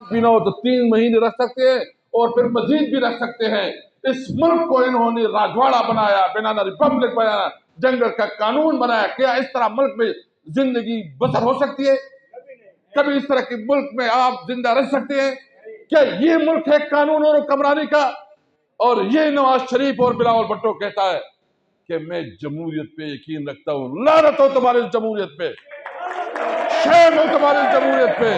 पीना हो तो 3 महीने रख सकते हैं और फिर मजीद भी रख सकते हैं। इस मुल्क को इन्होंने राजवाड़ा बनाया, बनाना रिपब्लिक बनाया, जंगल का कानून बनाया। क्या इस तरह मुल्क में जिंदगी बसर हो सकती है? कभी इस तरह के मुल्क में आप जिंदा रह सकते हैं? क्या ये मुल्क है कानून और हुक्मरानी का? और ये नवाज शरीफ और बिलावल भुट्टो कहता है कि मैं जमहूरियत पे यकीन रखता हूं। लानत हो तुम्हारी जमहूरियत पे, शेम हो तुम्हारी जमहूरियत पे।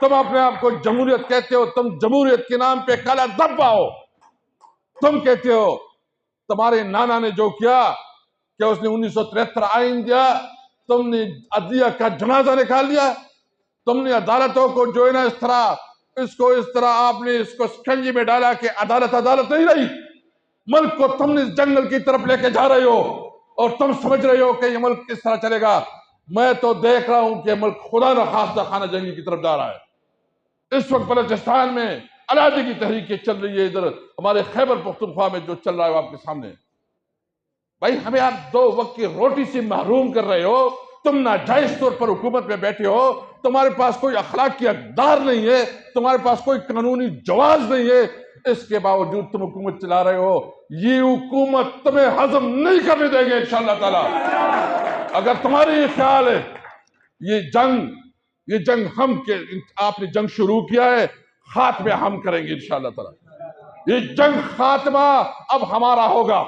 तुम अपने आप को जमहूरियत कहते हो, तुम जमहूरियत के नाम पे काला धब्बा हो। तुम कहते हो तुम्हारे नाना ने जो किया, क्या उसने 1973 आइन दिया? तुमने अदलिया का जनाजा निकाल दिया। तुमने अदालतों को जो है ना इस तरह आपने इसको स्कंजी में डाला कि अदालत अदालत नहीं रही। मुल्क को तुमने इस जंगल की तरफ लेके जा रहे हो और तुम समझ रहे हो कि ये मुल्क किस तरह चलेगा। मैं तो देख रहा हूं कि मुल्क खुदा न खास्ता खाना जंगी की तरफ जा रहा है। इस वक्त बलूचिस्तान में अलहदगी की तहरीकें चल रही है। इधर हमारे खैबर पख्तूनख्वा में जो चल रहा है आपके सामने। भाई हमें आप 2 वक्त की रोटी से महरूम कर रहे हो। तुम नाजायज तौर पर हुकूमत में बैठे हो। तुम्हारे पास कोई अखलाक की अक़दार नहीं है, तुम्हारे पास कोई कानूनी जवाज नहीं है। इसके बावजूद तुम हुकूमत चला रहे हो। ये हुकूमत तुम्हें हजम नहीं करने देंगे इंशाअल्लाह ताला। अगर तुम्हारी ये ख्याल है ये जंग आपने जंग शुरू किया है, खात्मे हम करेंगे इंशाअल्लाह ताला। ये जंग खात्मा अब हमारा होगा।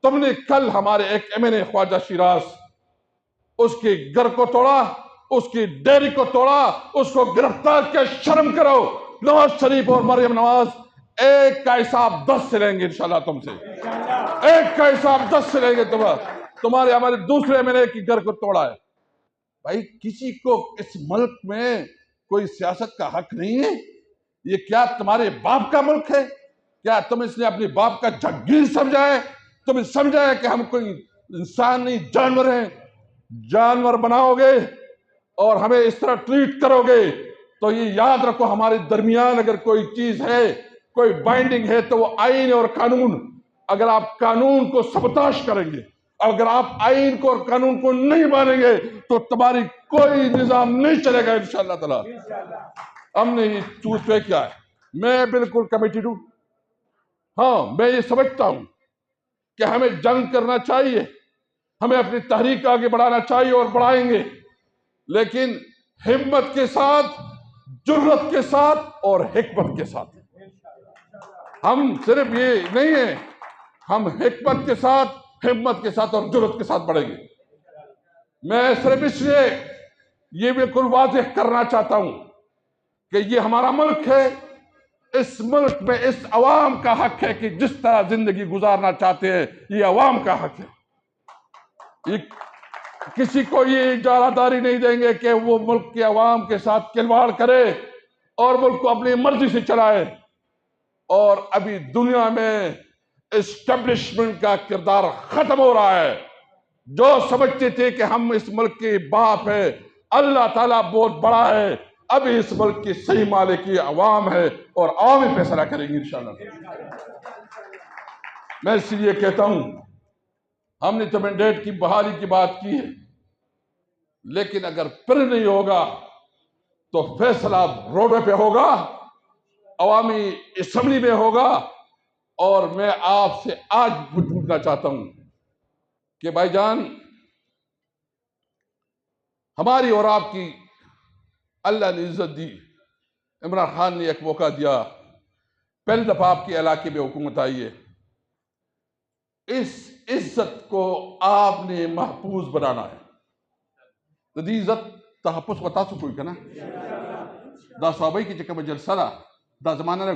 तुमने कल हमारे एक एमएनए ख्वाजा शिराज, उसके घर को तोड़ा, उसकी डेयरी को तोड़ा, उसको गिरफ्तार किया। शर्म करो। नवाज शरीफ और मरियम नवाज एक का हिसाब 10 से लेंगे इंशाल्लाह तुमसे। एक का हिसाब 10 से लेंगे। तुम्हारे हमारे दूसरे एमएनए की घर को तोड़ा है। भाई किसी को इस मुल्क में कोई सियासत का हक नहीं है? ये क्या तुम्हारे बाप का मुल्क है? क्या तुम इसने अपने बाप का जागीर समझा है? तुम समझा है कि हम कोई इंसान नहीं जानवर हैं? जानवर बनाओगे और हमें इस तरह ट्रीट करोगे तो ये याद रखो, हमारे दरमियान अगर कोई चीज है, कोई बाइंडिंग है तो वो आईन और कानून। अगर आप कानून को सबताश करेंगे, अगर आप आईन को और कानून को नहीं मानेंगे तो तुम्हारी कोई निजाम नहीं चलेगा इंशाअल्लाह ताला। हमने ये चूज पे किया है। मैं बिल्कुल कमिटेड हूं। हाँ, मैं ये समझता हूं कि हमें जंग करना चाहिए, हमें अपनी तहरीक आगे बढ़ाना चाहिए और बढ़ाएंगे, लेकिन हिम्मत के साथ, जुर्रत के साथ और हिकमत के साथ। हम सिर्फ ये नहीं है, हम हिकमत के साथ, हिम्मत के साथ और जुर्रत के साथ बढ़ेंगे। मैं सिर्फ इसलिए ये बिल्कुल वाज़ेह करना चाहता हूं कि ये हमारा मुल्क है। इस मुल्क में इस अवाम का हक है कि जिस तरह जिंदगी गुजारना चाहते हैं, ये अवाम का हक है। ये किसी को ये इजारादारी नहीं देंगे कि वो मुल्क के अवाम के साथ खिलवाड़ करे और मुल्क को अपनी मर्जी से चलाए। और अभी दुनिया में एस्टेब्लिशमेंट का किरदार खत्म हो रहा है। जो समझते थे कि हम इस मुल्क के बाप है, अल्लाह ताला बहुत बड़ा है। अब इस मुल्क की सही मालिक की अवाम है और अवाम ही फैसला करेंगे इंशाअल्लाह। मैं इसलिए कहता हूं, हमने तो मैंडेट की बहाली की बात की है, लेकिन अगर फिर नहीं होगा तो फैसला रोड पे होगा, अवामी असेंबली में होगा। और मैं आपसे आज पूछना चाहता हूं कि भाईजान, हमारी और आपकी अल्लाह ने इज्जत दी। इमरान खान ने एक मौका दिया, पहली दफा आपके इलाके में हुकूमत आई है। इस इज्जत को आपने महफूज बनाना है। तो इज्जत तहफ़्फ़ुज़ बता सको ना दा साहब की जगह जलसा दा जमाना